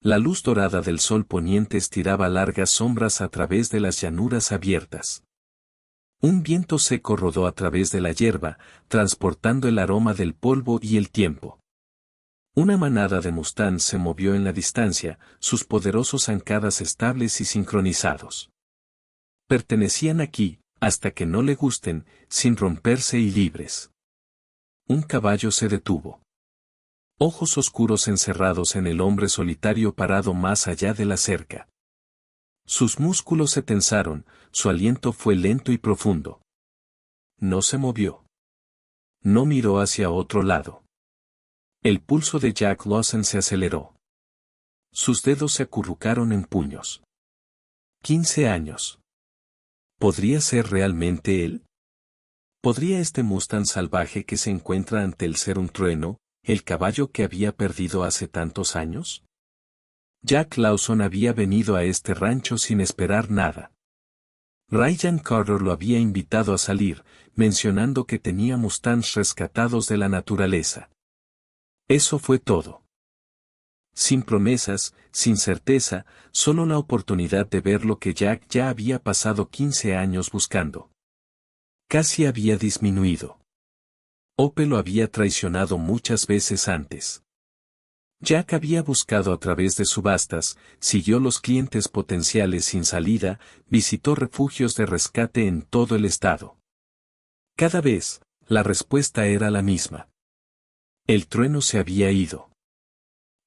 La luz dorada del sol poniente estiraba largas sombras a través de las llanuras abiertas. Un viento seco rodó a través de la hierba, transportando el aroma del polvo y el tiempo. Una manada de mustangs se movió en la distancia, sus poderosos zancadas estables y sincronizados. Pertenecían aquí, hasta que no le gusten, sin romperse y libres. Un caballo se detuvo. Ojos oscuros encerrados en el hombre solitario parado más allá de la cerca. Sus músculos se tensaron, su aliento fue lento y profundo. No se movió. No miró hacia otro lado. El pulso de Jack Lawson se aceleró. Sus dedos se acurrucaron en puños. 15 años. ¿Podría ser realmente él? ¿Podría este Mustang salvaje que se encuentra ante él ser un trueno, el caballo que había perdido hace tantos años? Jack Lawson había venido a este rancho sin esperar nada. Ryan Carter lo había invitado a salir, mencionando que tenía mustangs rescatados de la naturaleza. Eso fue todo. Sin promesas, sin certeza, solo la oportunidad de ver lo que Jack ya había pasado 15 años buscando. Casi había disminuido. Ope lo había traicionado muchas veces antes. Jack había buscado a través de subastas, siguió los clientes potenciales sin salida, visitó refugios de rescate en todo el estado. Cada vez, la respuesta era la misma. El trueno se había ido.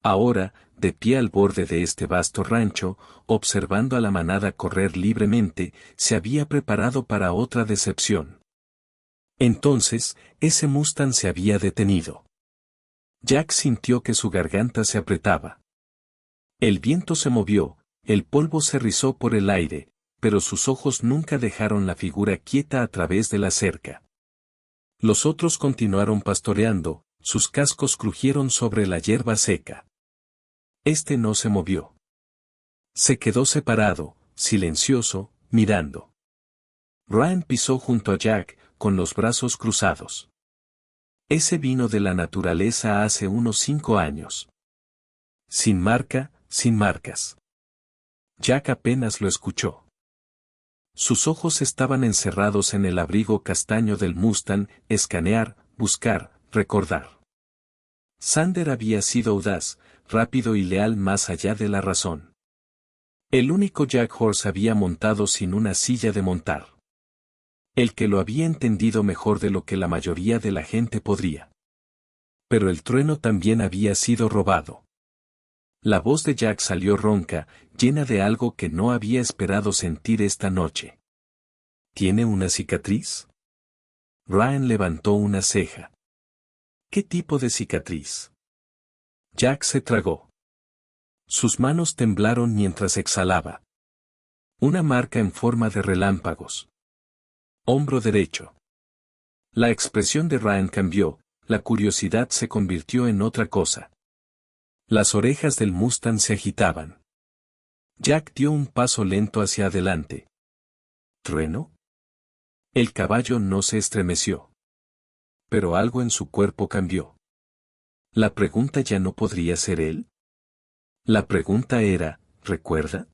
Ahora, de pie al borde de este vasto rancho, observando a la manada correr libremente, se había preparado para otra decepción. Entonces, ese Mustang se había detenido. Jack sintió que su garganta se apretaba. El viento se movió, el polvo se rizó por el aire, pero sus ojos nunca dejaron la figura quieta a través de la cerca. Los otros continuaron pastoreando, sus cascos crujieron sobre la hierba seca. Este no se movió. Se quedó separado, silencioso, mirando. Ryan pisó junto a Jack, con los brazos cruzados. Ese vino de la naturaleza hace unos 5 años. Sin marca, sin marcas. Jack apenas lo escuchó. Sus ojos estaban encerrados en el abrigo castaño del Mustang, escanear, buscar, recordar. Sander había sido audaz, rápido y leal más allá de la razón. El único Jack Horse había montado sin una silla de montar. El que lo había entendido mejor de lo que la mayoría de la gente podría. Pero el trueno también había sido robado. La voz de Jack salió ronca, llena de algo que no había esperado sentir esta noche. ¿Tiene una cicatriz? Ryan levantó una ceja. ¿Qué tipo de cicatriz? Jack se tragó. Sus manos temblaron mientras exhalaba. Una marca en forma de relámpagos. Hombro derecho. La expresión de Ryan cambió, la curiosidad se convirtió en otra cosa. Las orejas del Mustang se agitaban. Jack dio un paso lento hacia adelante. ¿Trueno? El caballo no se estremeció. Pero algo en su cuerpo cambió. La pregunta ya no podría ser él. La pregunta era, ¿recuerda?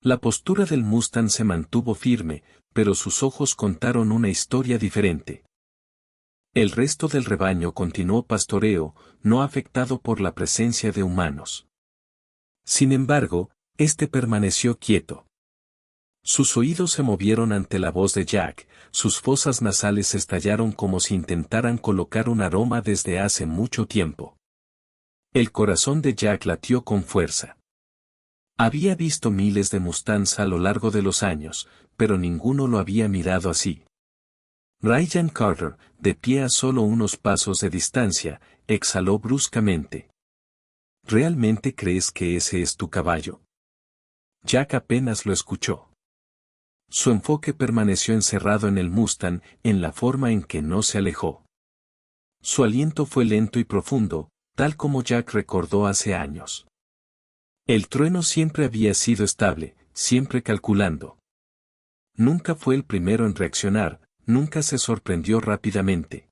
La postura del Mustang se mantuvo firme, pero sus ojos contaron una historia diferente. El resto del rebaño continuó pastoreo, no afectado por la presencia de humanos. Sin embargo, este permaneció quieto. Sus oídos se movieron ante la voz de Jack, sus fosas nasales estallaron como si intentaran colocar un aroma desde hace mucho tiempo. El corazón de Jack latió con fuerza. Había visto miles de Mustangs a lo largo de los años, pero ninguno lo había mirado así. Ryan Carter, de pie a solo unos pasos de distancia, exhaló bruscamente. ¿Realmente crees que ese es tu caballo? Jack apenas lo escuchó. Su enfoque permaneció encerrado en el Mustang, en la forma en que no se alejó. Su aliento fue lento y profundo, tal como Jack recordó hace años. El trueno siempre había sido estable, siempre calculando. Nunca fue el primero en reaccionar, nunca se sorprendió rápidamente.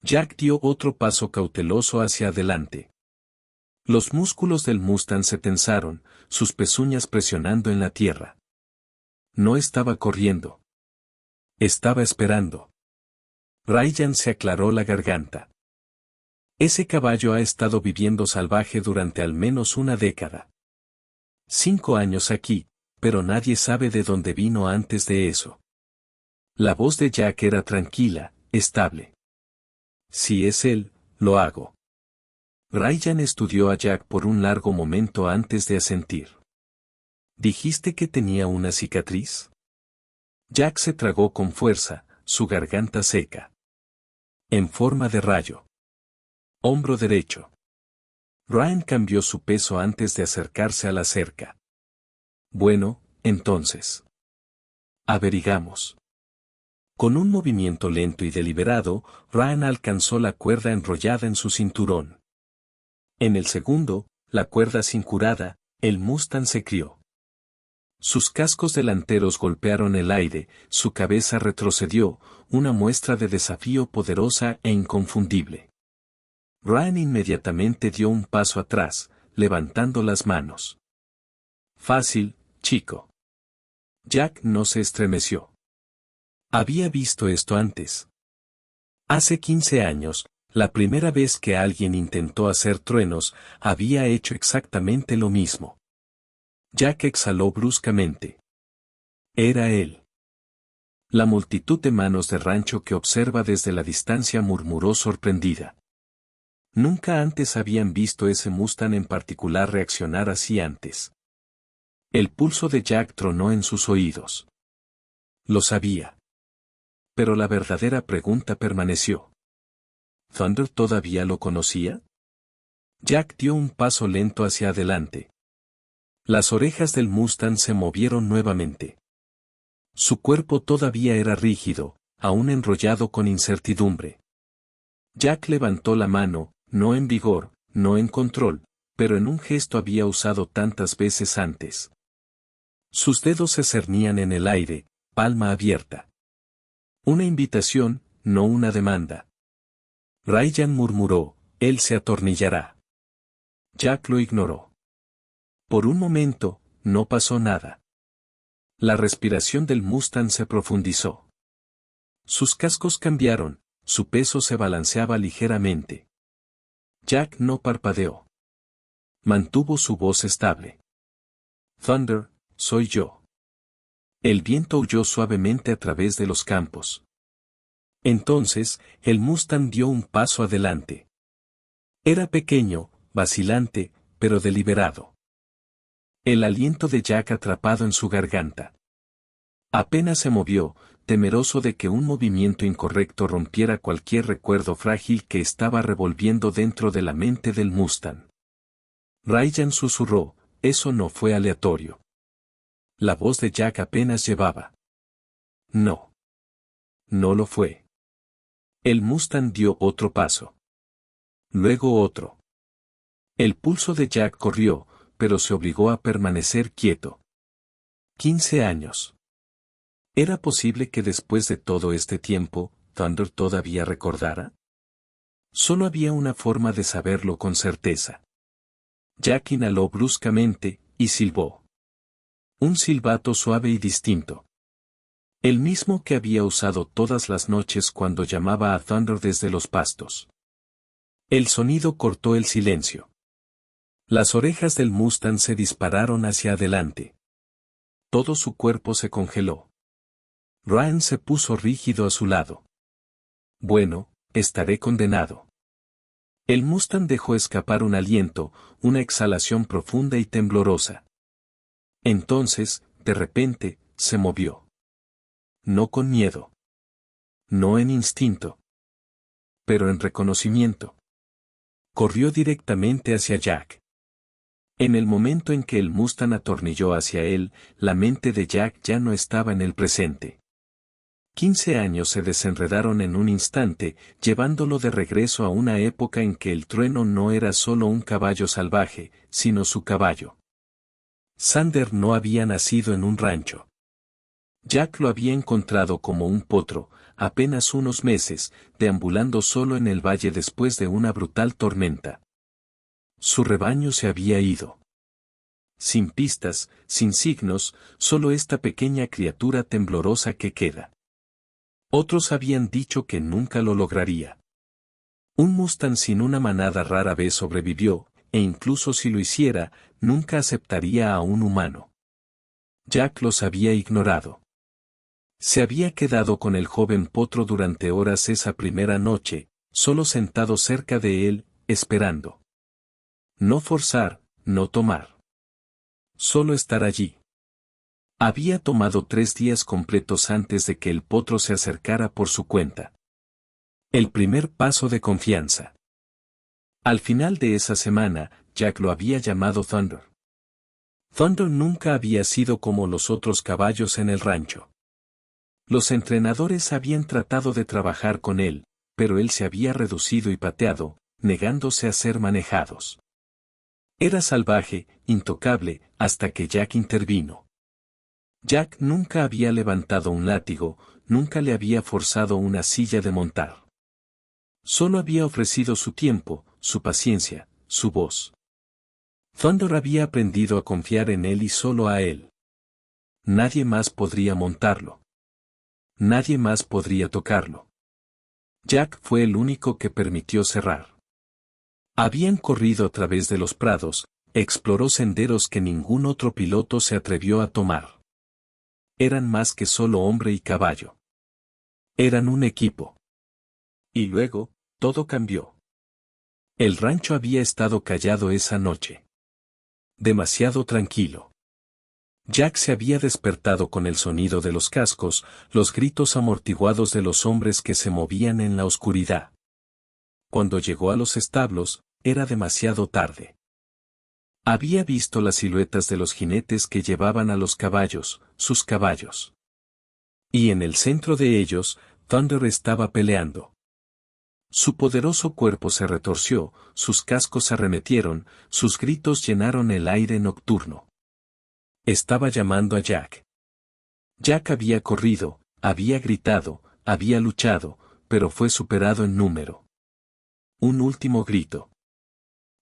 Jack dio otro paso cauteloso hacia adelante. Los músculos del Mustang se tensaron, sus pezuñas presionando en la tierra. No estaba corriendo. Estaba esperando. Ryan se aclaró la garganta. Ese caballo ha estado viviendo salvaje durante al menos una década. 5 años aquí, pero nadie sabe de dónde vino antes de eso. La voz de Jack era tranquila, estable. Si es él, lo hago. Ryan estudió a Jack por un largo momento antes de asentir. ¿Dijiste que tenía una cicatriz? Jack se tragó con fuerza, su garganta seca. En forma de rayo. Hombro derecho. Ryan cambió su peso antes de acercarse a la cerca. Bueno, entonces. Averigamos. Con un movimiento lento y deliberado, Ryan alcanzó la cuerda enrollada en su cinturón. En el segundo, la cuerda sin curada, el Mustang se crió. Sus cascos delanteros golpearon el aire, su cabeza retrocedió, una muestra de desafío poderosa e inconfundible. Ryan inmediatamente dio un paso atrás, levantando las manos. Fácil, chico. Jack no se estremeció. Había visto esto antes. Hace 15 años, la primera vez que alguien intentó hacer truenos, había hecho exactamente lo mismo. Jack exhaló bruscamente. Era él. La multitud de manos de rancho que observa desde la distancia murmuró sorprendida. Nunca antes habían visto ese Mustang en particular reaccionar así antes. El pulso de Jack tronó en sus oídos. Lo sabía. Pero la verdadera pregunta permaneció. ¿Thunder todavía lo conocía? Jack dio un paso lento hacia adelante. Las orejas del Mustang se movieron nuevamente. Su cuerpo todavía era rígido, aún enrollado con incertidumbre. Jack levantó la mano, no en vigor, no en control, pero en un gesto había usado tantas veces antes. Sus dedos se cernían en el aire, palma abierta. Una invitación, no una demanda. Ryan murmuró, él se atornillará. Jack lo ignoró. Por un momento, no pasó nada. La respiración del Mustang se profundizó. Sus cascos cambiaron, su peso se balanceaba ligeramente. Jack no parpadeó. Mantuvo su voz estable. Thunder, soy yo. El viento huyó suavemente a través de los campos. Entonces, el Mustang dio un paso adelante. Era pequeño, vacilante, pero deliberado. El aliento de Jack atrapado en su garganta. Apenas se movió, temeroso de que un movimiento incorrecto rompiera cualquier recuerdo frágil que estaba revolviendo dentro de la mente del Mustang. Ryan susurró, eso no fue aleatorio. La voz de Jack apenas llevaba. No. No lo fue. El Mustang dio otro paso. Luego otro. El pulso de Jack corrió, pero se obligó a permanecer quieto. 15 años. ¿Era posible que después de todo este tiempo, Thunder todavía recordara? Solo había una forma de saberlo con certeza. Jack inhaló bruscamente, y silbó. Un silbato suave y distinto. El mismo que había usado todas las noches cuando llamaba a Thunder desde los pastos. El sonido cortó el silencio. Las orejas del Mustang se dispararon hacia adelante. Todo su cuerpo se congeló. Ryan se puso rígido a su lado. Bueno, estaré condenado. El Mustang dejó escapar un aliento, una exhalación profunda y temblorosa. Entonces, de repente, se movió. No con miedo. No en instinto. Pero en reconocimiento. Corrió directamente hacia Jack. En el momento en que el Mustang atornilló hacia él, la mente de Jack ya no estaba en el presente. 15 años se desenredaron en un instante, llevándolo de regreso a una época en que el trueno no era solo un caballo salvaje, sino su caballo. Sander no había nacido en un rancho. Jack lo había encontrado como un potro, apenas unos meses, deambulando solo en el valle después de una brutal tormenta. Su rebaño se había ido. Sin pistas, sin signos, solo esta pequeña criatura temblorosa que queda. Otros habían dicho que nunca lo lograría. Un Mustang sin una manada rara vez sobrevivió, e incluso si lo hiciera, nunca aceptaría a un humano. Jack los había ignorado. Se había quedado con el joven potro durante horas esa primera noche, solo sentado cerca de él, esperando. No forzar, no tomar. Solo estar allí. Había tomado 3 días completos antes de que el potro se acercara por su cuenta. El primer paso de confianza. Al final de esa semana, Jack lo había llamado Thunder. Thunder nunca había sido como los otros caballos en el rancho. Los entrenadores habían tratado de trabajar con él, pero él se había reducido y pateado, negándose a ser manejados. Era salvaje, intocable, hasta que Jack intervino. Jack nunca había levantado un látigo, nunca le había forzado una silla de montar. Solo había ofrecido su tiempo, su paciencia, su voz. Thunder había aprendido a confiar en él y solo a él. Nadie más podría montarlo. Nadie más podría tocarlo. Jack fue el único que permitió cerrar. Habían corrido a través de los prados, exploró senderos que ningún otro piloto se atrevió a tomar. Eran más que solo hombre y caballo. Eran un equipo. Y luego, todo cambió. El rancho había estado callado esa noche. Demasiado tranquilo. Jack se había despertado con el sonido de los cascos, los gritos amortiguados de los hombres que se movían en la oscuridad. Cuando llegó a los establos, era demasiado tarde. Había visto las siluetas de los jinetes que llevaban a los caballos, sus caballos. Y en el centro de ellos, Thunder estaba peleando. Su poderoso cuerpo se retorció, sus cascos arremetieron, sus gritos llenaron el aire nocturno. Estaba llamando a Jack. Jack había corrido, había gritado, había luchado, pero fue superado en número. Un último grito.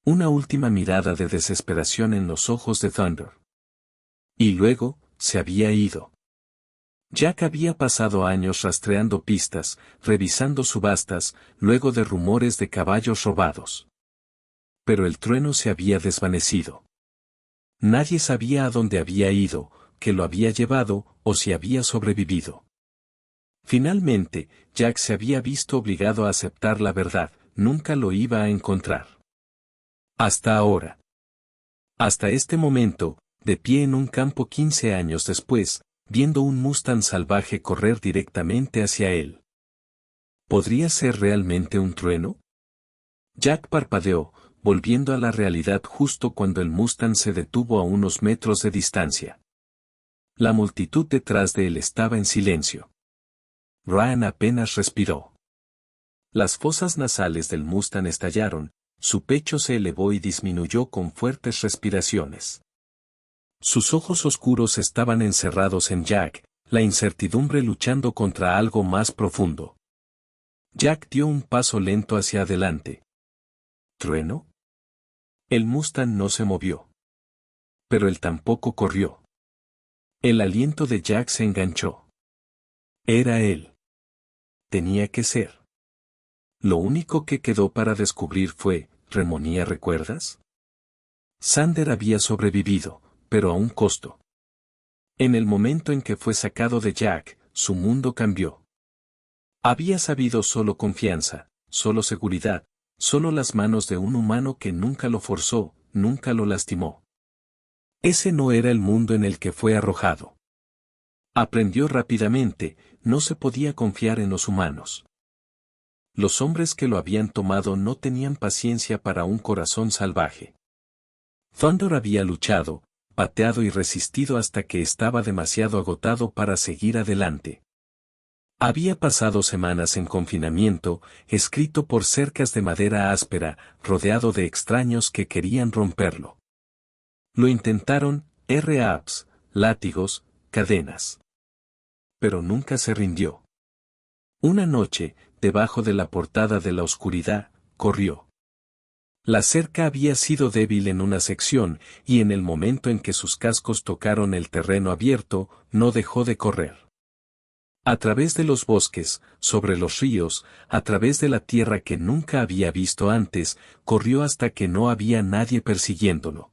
Una última mirada de desesperación en los ojos de Thunder. Y luego, se había ido. Jack había pasado años rastreando pistas, revisando subastas, luego de rumores de caballos robados. Pero el trueno se había desvanecido. Nadie sabía a dónde había ido, qué lo había llevado, o si había sobrevivido. Finalmente, Jack se había visto obligado a aceptar la verdad, nunca lo iba a encontrar. Hasta ahora. Hasta este momento, de pie en un campo 15 años después, viendo un Mustang salvaje correr directamente hacia él. ¿Podría ser realmente un trueno? Jack parpadeó, volviendo a la realidad justo cuando el Mustang se detuvo a unos metros de distancia. La multitud detrás de él estaba en silencio. Ryan apenas respiró. Las fosas nasales del Mustang estallaron, su pecho se elevó y disminuyó con fuertes respiraciones. Sus ojos oscuros estaban encerrados en Jack, la incertidumbre luchando contra algo más profundo. Jack dio un paso lento hacia adelante. ¿Trueno? El Mustang no se movió. Pero él tampoco corrió. El aliento de Jack se enganchó. Era él. Tenía que ser. Lo único que quedó para descubrir fue, ¿Remonía recuerdas? Sander había sobrevivido, pero a un costo. En el momento en que fue sacado de Jack, su mundo cambió. Había sabido solo confianza, solo seguridad, solo las manos de un humano que nunca lo forzó, nunca lo lastimó. Ese no era el mundo en el que fue arrojado. Aprendió rápidamente, no se podía confiar en los humanos. Los hombres que lo habían tomado no tenían paciencia para un corazón salvaje. Thunder había luchado, pateado y resistido hasta que estaba demasiado agotado para seguir adelante. Había pasado semanas en confinamiento, escrito por cercas de madera áspera, rodeado de extraños que querían romperlo. Lo intentaron, R.A.P.S., látigos, cadenas. Pero nunca se rindió. Una noche, debajo de la portada de la oscuridad, corrió. La cerca había sido débil en una sección, y en el momento en que sus cascos tocaron el terreno abierto, no dejó de correr. A través de los bosques, sobre los ríos, a través de la tierra que nunca había visto antes, corrió hasta que no había nadie persiguiéndolo.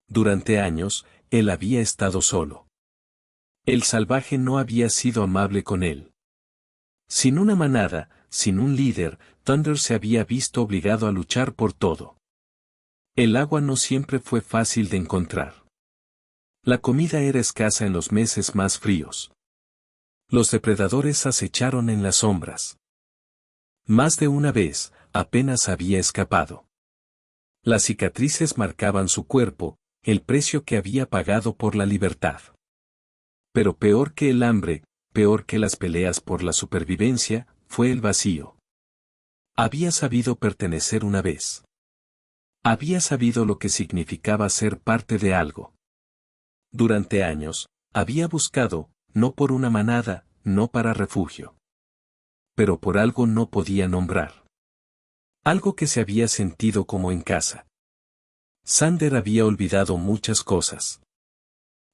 Durante años, él había estado solo. El salvaje no había sido amable con él. Sin una manada, sin un líder, Thunder se había visto obligado a luchar por todo. El agua no siempre fue fácil de encontrar. La comida era escasa en los meses más fríos. Los depredadores acecharon en las sombras. Más de una vez, apenas había escapado. Las cicatrices marcaban su cuerpo, el precio que había pagado por la libertad. Pero peor que el hambre, peor que las peleas por la supervivencia, fue el vacío. Había sabido pertenecer una vez. Había sabido lo que significaba ser parte de algo. Durante años, había buscado, no por una manada, no para refugio. Pero por algo no podía nombrar. Algo que se había sentido como en casa. Xander había olvidado muchas cosas.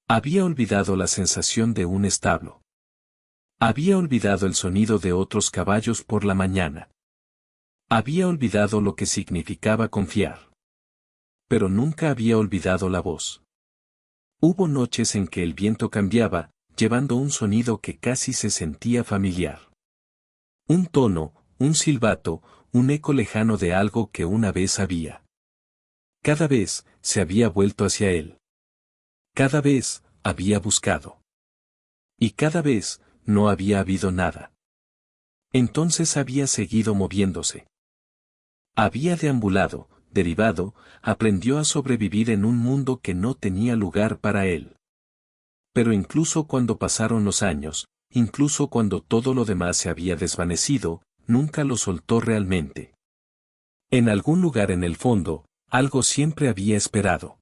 Había olvidado la sensación de un establo. Había olvidado el sonido de otros caballos por la mañana. Había olvidado lo que significaba confiar. Pero nunca había olvidado la voz. Hubo noches en que el viento cambiaba, llevando un sonido que casi se sentía familiar. Un tono, un silbato, un eco lejano de algo que una vez había. Cada vez, se había vuelto hacia él. Cada vez, había buscado. Y cada vez, no había habido nada. Entonces había seguido moviéndose. Había deambulado, derivado, aprendió a sobrevivir en un mundo que no tenía lugar para él. Pero incluso cuando pasaron los años, incluso cuando todo lo demás se había desvanecido, nunca lo soltó realmente. En algún lugar en el fondo, algo siempre había esperado.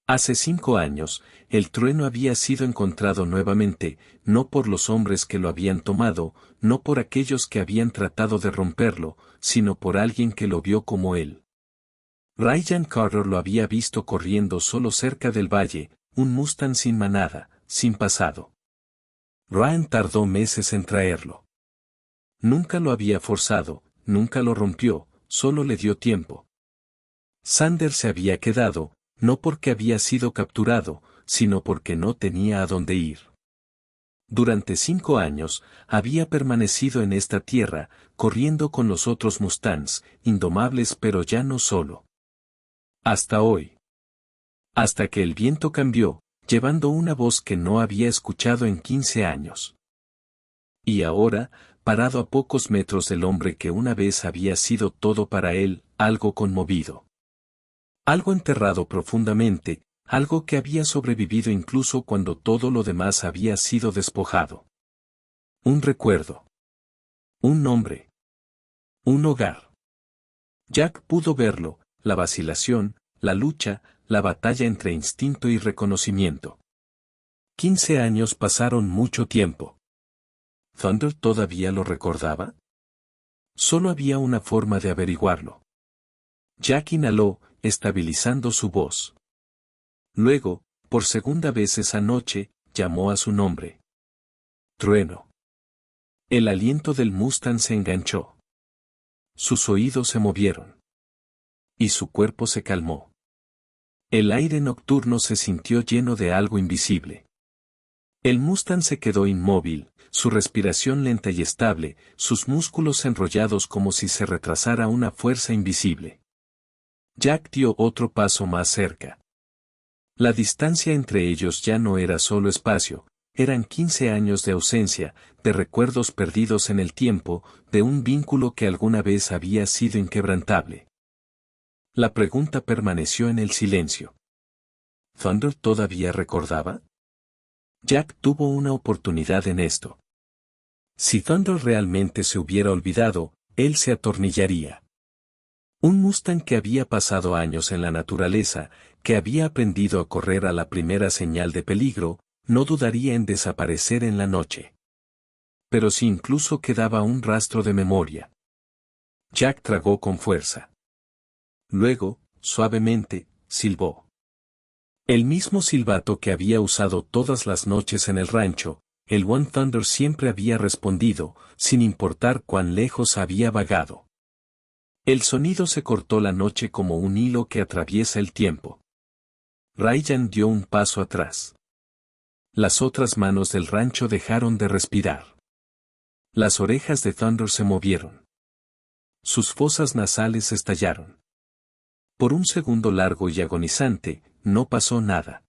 Hace 5 años, el trueno había sido encontrado nuevamente, no por los hombres que lo habían tomado, no por aquellos que habían tratado de romperlo, sino por alguien que lo vio como él. Ryan Carter lo había visto corriendo solo cerca del valle, un Mustang sin manada, sin pasado. Ryan tardó meses en traerlo. Nunca lo había forzado, nunca lo rompió, solo le dio tiempo. Xander se había quedado, no porque había sido capturado, sino porque no tenía a dónde ir. Durante 5 años, había permanecido en esta tierra, corriendo con los otros Mustangs, indomables pero ya no solo. Hasta hoy. Hasta que el viento cambió, llevando una voz que no había escuchado en 15 años. Y ahora, parado a pocos metros del hombre que una vez había sido todo para él, algo conmovido. Algo enterrado profundamente, algo que había sobrevivido incluso cuando todo lo demás había sido despojado. Un recuerdo. Un nombre. Un hogar. Jack pudo verlo, la vacilación, la lucha, la batalla entre instinto y reconocimiento. 15 años pasaron mucho tiempo. ¿Thunder todavía lo recordaba? Solo había una forma de averiguarlo. Jack inhaló, estabilizando su voz. Luego, por segunda vez esa noche, llamó a su nombre. Trueno. El aliento del Mustang se enganchó. Sus oídos se movieron. Y su cuerpo se calmó. El aire nocturno se sintió lleno de algo invisible. El Mustang se quedó inmóvil, su respiración lenta y estable, sus músculos enrollados como si se retrasara una fuerza invisible. Jack dio otro paso más cerca. La distancia entre ellos ya no era solo espacio, eran 15 años de ausencia, de recuerdos perdidos en el tiempo, de un vínculo que alguna vez había sido inquebrantable. La pregunta permaneció en el silencio. ¿Thunder todavía recordaba? Jack tuvo una oportunidad en esto. Si Thunder realmente se hubiera olvidado, él se atornillaría. Un Mustang que había pasado años en la naturaleza, que había aprendido a correr a la primera señal de peligro, no dudaría en desaparecer en la noche. Pero si incluso quedaba un rastro de memoria. Jack tragó con fuerza. Luego, suavemente, silbó. El mismo silbato que había usado todas las noches en el rancho, el One Thunder siempre había respondido, sin importar cuán lejos había vagado. El sonido se cortó la noche como un hilo que atraviesa el tiempo. Ryan dio un paso atrás. Las otras manos del rancho dejaron de respirar. Las orejas de Thunder se movieron. Sus fosas nasales estallaron. Por un segundo largo y agonizante, no pasó nada.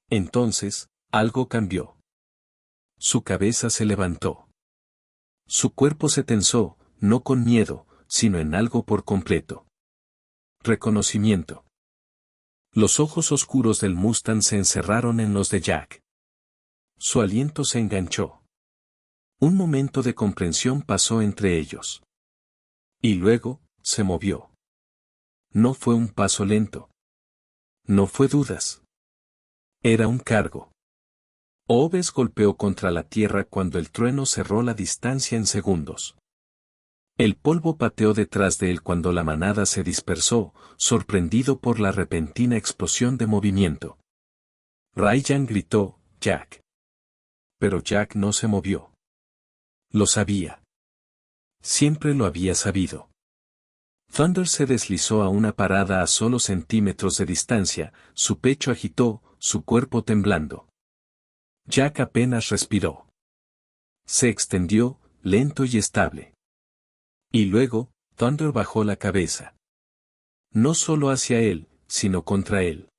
Entonces, algo cambió. Su cabeza se levantó. Su cuerpo se tensó, no con miedo, sino en algo por completo. Reconocimiento. Los ojos oscuros del Mustang se encerraron en los de Jack. Su aliento se enganchó. Un momento de comprensión pasó entre ellos. Y luego, se movió. No fue un paso lento. No fue dudas. Era un cargo. Oves golpeó contra la tierra cuando el trueno cerró la distancia en segundos. El polvo pateó detrás de él cuando la manada se dispersó, sorprendido por la repentina explosión de movimiento. Ryan gritó, «Jack». Pero Jack no se movió. Lo sabía. Siempre lo había sabido. Thunder se deslizó a una parada a solo centímetros de distancia, su pecho agitó, su cuerpo temblando. Jack apenas respiró. Se extendió, lento y estable. Y luego, Thunder bajó la cabeza. No solo hacia él, sino contra él.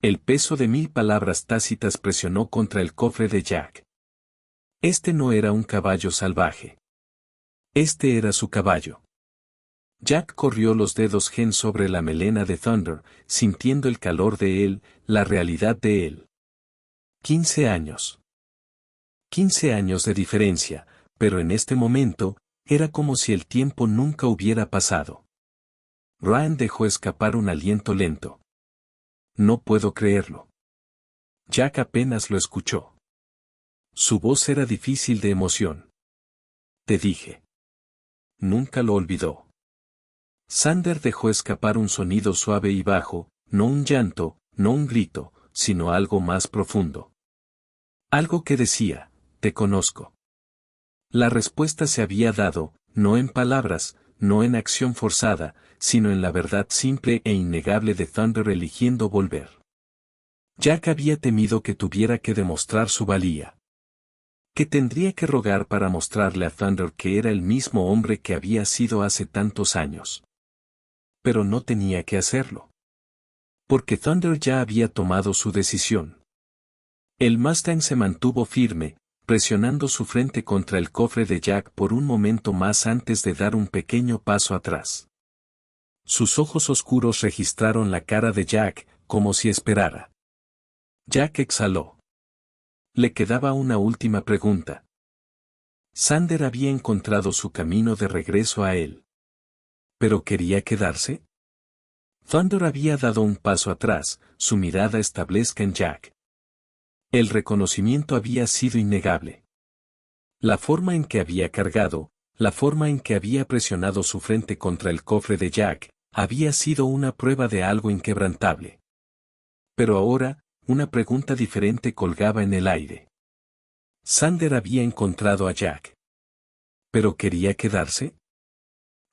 El peso de 1000 palabras tácitas presionó contra el cofre de Jack. Este no era un caballo salvaje. Este era su caballo. Jack corrió los dedos gen sobre la melena de Thunder, sintiendo el calor de él, la realidad de él. 15 años. 15 años de diferencia, pero en este momento, era como si el tiempo nunca hubiera pasado. Ryan dejó escapar un aliento lento. No puedo creerlo. Jack apenas lo escuchó. Su voz era difícil de emoción. Te dije. Nunca lo olvidó. Sander dejó escapar un sonido suave y bajo, no un llanto, no un grito, sino algo más profundo. Algo que decía, te conozco. La respuesta se había dado, no en palabras, no en acción forzada, sino en la verdad simple e innegable de Thunder eligiendo volver. Jack había temido que tuviera que demostrar su valía. Que tendría que rogar para mostrarle a Thunder que era el mismo hombre que había sido hace tantos años. Pero no tenía que hacerlo. Porque Thunder ya había tomado su decisión. El Mustang se mantuvo firme, presionando su frente contra el cofre de Jack por un momento más antes de dar un pequeño paso atrás. Sus ojos oscuros registraron la cara de Jack, como si esperara. Jack exhaló. Le quedaba una última pregunta. Sander había encontrado su camino de regreso a él. ¿Pero quería quedarse? Thunder había dado un paso atrás, su mirada establezca en Jack. El reconocimiento había sido innegable. La forma en que había cargado, la forma en que había presionado su frente contra el cofre de Jack, había sido una prueba de algo inquebrantable. Pero ahora, una pregunta diferente colgaba en el aire. Sander había encontrado a Jack. ¿Pero quería quedarse?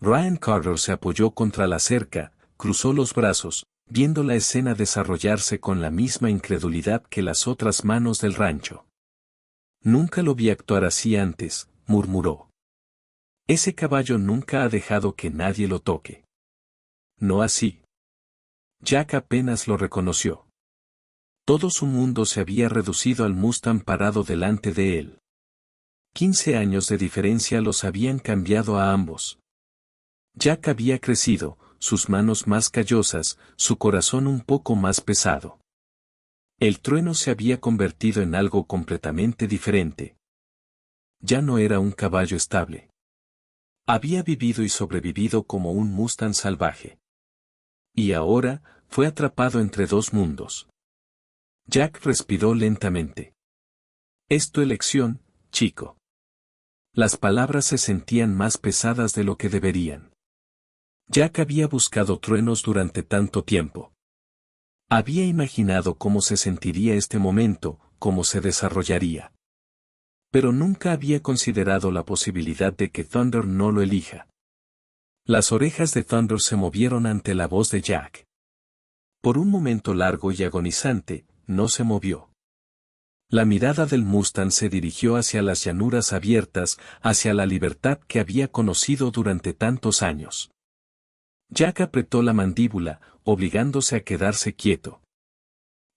Ryan Carter se apoyó contra la cerca, cruzó los brazos, viendo la escena desarrollarse con la misma incredulidad que las otras manos del rancho. Nunca lo vi actuar así antes, murmuró. Ese caballo nunca ha dejado que nadie lo toque. No así. Jack apenas lo reconoció. Todo su mundo se había reducido al Mustang parado delante de él. 15 años de diferencia los habían cambiado a ambos. Jack había crecido, sus manos más callosas, su corazón un poco más pesado. El trueno se había convertido en algo completamente diferente. Ya no era un caballo estable. Había vivido y sobrevivido como un Mustang salvaje. Y ahora, fue atrapado entre dos mundos. Jack respiró lentamente. Es tu elección, chico. Las palabras se sentían más pesadas de lo que deberían. Jack había buscado truenos durante tanto tiempo. Había imaginado cómo se sentiría este momento, cómo se desarrollaría. Pero nunca había considerado la posibilidad de que Thunder no lo elija. Las orejas de Thunder se movieron ante la voz de Jack. Por un momento largo y agonizante, no se movió. La mirada del Mustang se dirigió hacia las llanuras abiertas, hacia la libertad que había conocido durante tantos años. Jack apretó la mandíbula, obligándose a quedarse quieto.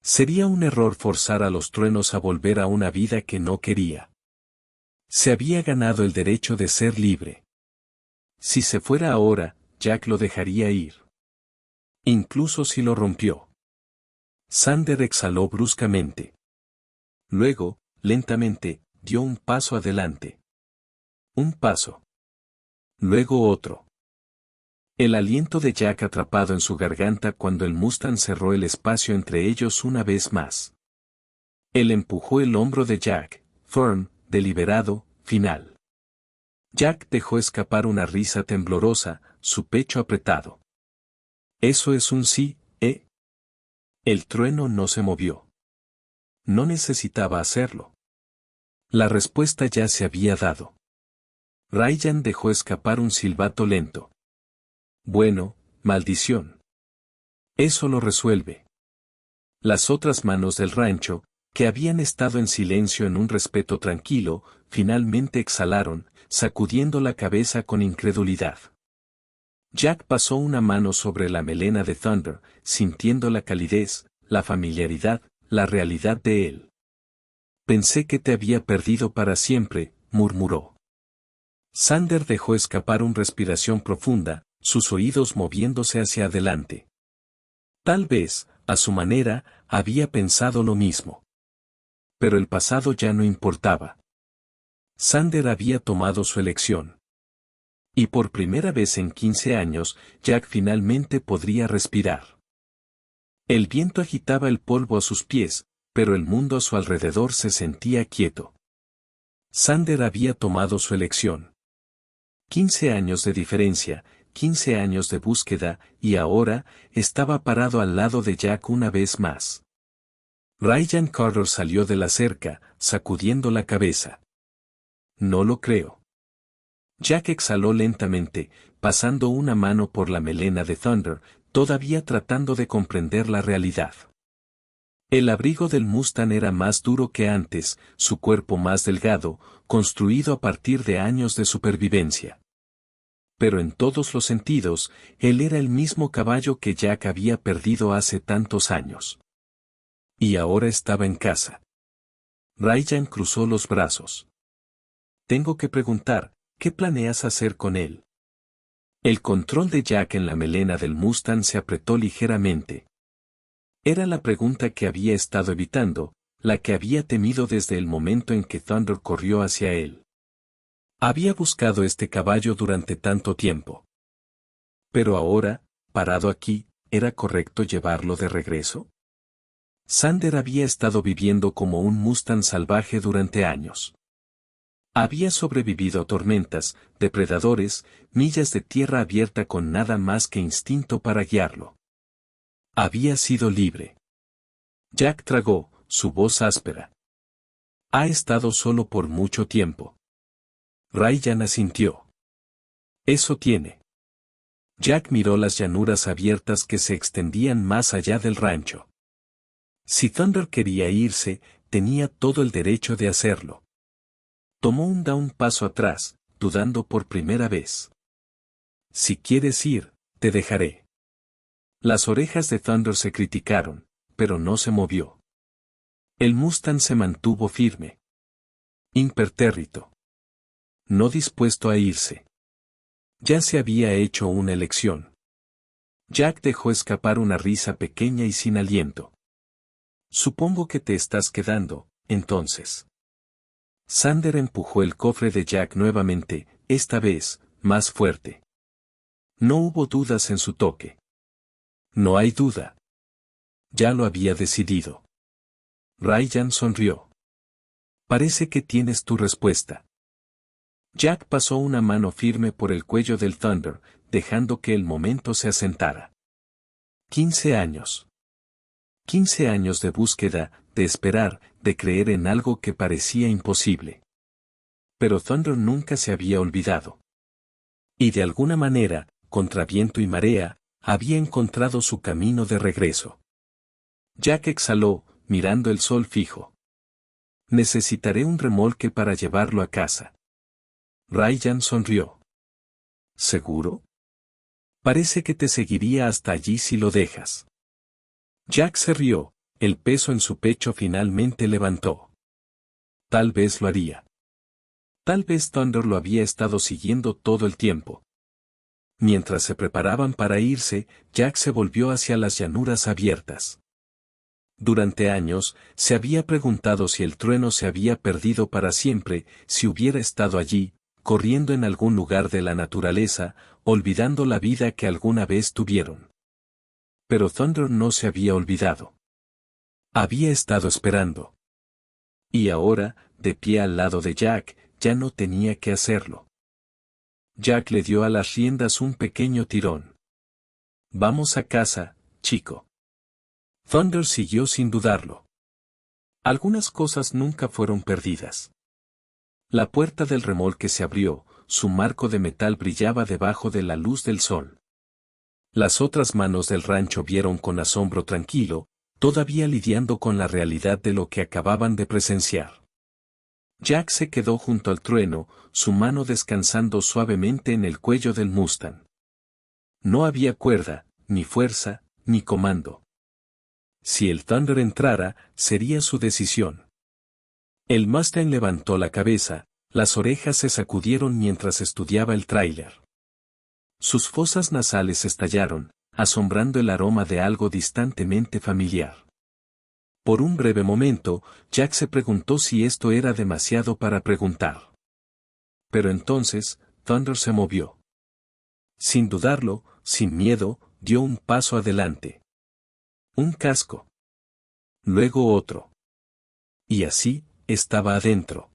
Sería un error forzar a los truenos a volver a una vida que no quería. Se había ganado el derecho de ser libre. Si se fuera ahora, Jack lo dejaría ir. Incluso si lo rompió. Xander exhaló bruscamente. Luego, lentamente, dio un paso adelante. Un paso. Luego otro. El aliento de Jack atrapado en su garganta cuando el Mustang cerró el espacio entre ellos una vez más. Él empujó el hombro de Jack, firm, deliberado, final. Jack dejó escapar una risa temblorosa, su pecho apretado. ¿Eso es un sí, eh? El trueno no se movió. No necesitaba hacerlo. La respuesta ya se había dado. Ryan dejó escapar un silbato lento. Bueno, maldición. Eso lo resuelve. Las otras manos del rancho, que habían estado en silencio en un respeto tranquilo, finalmente exhalaron, sacudiendo la cabeza con incredulidad. Jack pasó una mano sobre la melena de Thunder, sintiendo la calidez, la familiaridad, la realidad de él. Pensé que te había perdido para siempre, murmuró. Xander dejó escapar una respiración profunda, sus oídos moviéndose hacia adelante. Tal vez, a su manera, había pensado lo mismo. Pero el pasado ya no importaba. Xander había tomado su elección. Y por primera vez en 15 años, Jack finalmente podría respirar. El viento agitaba el polvo a sus pies, pero el mundo a su alrededor se sentía quieto. Xander había tomado su elección. 15 años de diferencia, 15 años de búsqueda, y ahora, estaba parado al lado de Jack una vez más. Ryan Carter salió de la cerca, sacudiendo la cabeza. No lo creo. Jack exhaló lentamente, pasando una mano por la melena de Thunder, todavía tratando de comprender la realidad. El abrigo del Mustang era más duro que antes, su cuerpo más delgado, construido a partir de años de supervivencia. Pero en todos los sentidos, él era el mismo caballo que Jack había perdido hace tantos años. Y ahora estaba en casa. Ryan cruzó los brazos. Tengo que preguntar, ¿qué planeas hacer con él? El control de Jack en la melena del Mustang se apretó ligeramente. Era la pregunta que había estado evitando, la que había temido desde el momento en que Thunder corrió hacia él. Había buscado este caballo durante tanto tiempo. Pero ahora, parado aquí, ¿era correcto llevarlo de regreso? Xander había estado viviendo como un Mustang salvaje durante años. Había sobrevivido a tormentas, depredadores, millas de tierra abierta con nada más que instinto para guiarlo. Había sido libre. Jack tragó, su voz áspera. Ha estado solo por mucho tiempo. Ryan asintió. Eso tiene. Jack miró las llanuras abiertas que se extendían más allá del rancho. Si Thunder quería irse, tenía todo el derecho de hacerlo. Tomó un paso atrás, dudando por primera vez. Si quieres ir, te dejaré. Las orejas de Thunder se criticaron, pero no se movió. El Mustang se mantuvo firme. Impertérrito. No dispuesto a irse. Ya se había hecho una elección. Jack dejó escapar una risa pequeña y sin aliento. Supongo que te estás quedando, entonces. Xander empujó el cofre de Jack nuevamente, esta vez, más fuerte. No hubo dudas en su toque. No hay duda. Ya lo había decidido. Ryan sonrió. Parece que tienes tu respuesta. Jack pasó una mano firme por el cuello del Thunder, dejando que el momento se asentara. 15 años. 15 años de búsqueda, de esperar, de creer en algo que parecía imposible. Pero Thunder nunca se había olvidado. Y de alguna manera, contra viento y marea, había encontrado su camino de regreso. Jack exhaló, mirando el sol fijo. Necesitaré un remolque para llevarlo a casa. Ryan sonrió. ¿Seguro? Parece que te seguiría hasta allí si lo dejas. Jack se rió, el peso en su pecho finalmente levantó. Tal vez lo haría. Tal vez Thunder lo había estado siguiendo todo el tiempo. Mientras se preparaban para irse, Jack se volvió hacia las llanuras abiertas. Durante años, se había preguntado si el trueno se había perdido para siempre, si hubiera estado allí, corriendo en algún lugar de la naturaleza, olvidando la vida que alguna vez tuvieron. Pero Thunder no se había olvidado. Había estado esperando. Y ahora, de pie al lado de Jack, ya no tenía que hacerlo. Jack le dio a las riendas un pequeño tirón. Vamos a casa, chico. Thunder siguió sin dudarlo. Algunas cosas nunca fueron perdidas. La puerta del remolque se abrió, su marco de metal brillaba debajo de la luz del sol. Las otras manos del rancho vieron con asombro tranquilo, todavía lidiando con la realidad de lo que acababan de presenciar. Jack se quedó junto al trueno, su mano descansando suavemente en el cuello del Mustang. No había cuerda, ni fuerza, ni comando. Si el Thunder entrara, sería su decisión. El Mustang levantó la cabeza, las orejas se sacudieron mientras estudiaba el tráiler. Sus fosas nasales estallaron, asombrando el aroma de algo distantemente familiar. Por un breve momento, Jack se preguntó si esto era demasiado para preguntar. Pero entonces, Thunder se movió. Sin dudarlo, sin miedo, dio un paso adelante. Un casco. Luego otro. Y así, estaba adentro.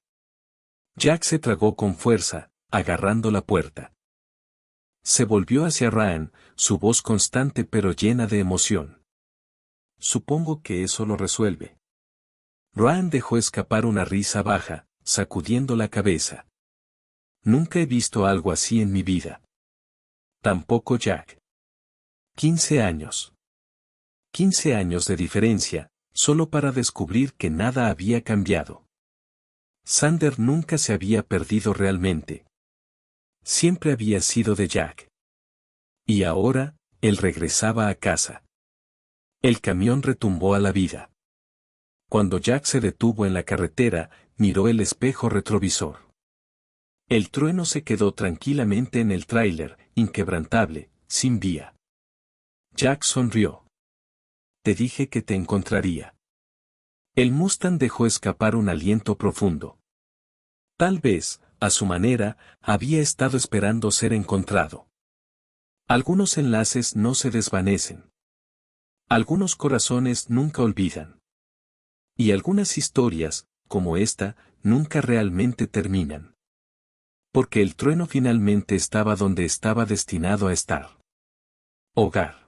Jack se tragó con fuerza, agarrando la puerta. Se volvió hacia Ryan, su voz constante pero llena de emoción. Supongo que eso lo resuelve. Ryan dejó escapar una risa baja, sacudiendo la cabeza. Nunca he visto algo así en mi vida. Tampoco Jack. 15 años. 15 años de diferencia, solo para descubrir que nada había cambiado. Sander nunca se había perdido realmente. Siempre había sido de Jack. Y ahora, él regresaba a casa. El camión retumbó a la vida. Cuando Jack se detuvo en la carretera, miró el espejo retrovisor. El trueno se quedó tranquilamente en el tráiler, inquebrantable, sin vía. Jack sonrió. Te dije que te encontraría. El Mustang dejó escapar un aliento profundo. Tal vez, a su manera, había estado esperando ser encontrado. Algunos enlaces no se desvanecen. Algunos corazones nunca olvidan. Y algunas historias, como esta, nunca realmente terminan. Porque el trueno finalmente estaba donde estaba destinado a estar. Hogar.